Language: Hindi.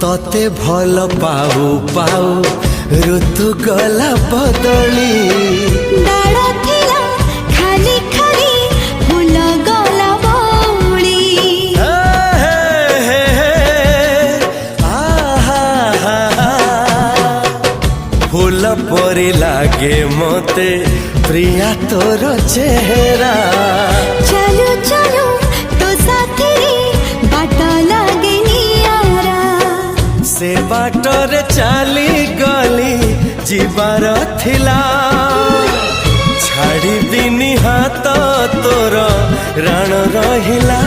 तते भल पाऊ पाऊ ऋतु गला बदली डाळ थिला खाली खाली फूल गला बौली फूल परी लागे मते प्रिया तोर चेहरा चलो चलो तो साथी बाट लागे नियारा से बाटरे चली गली जीवार थिला छाड़ी दिनी हाथ तोर राण रहिला।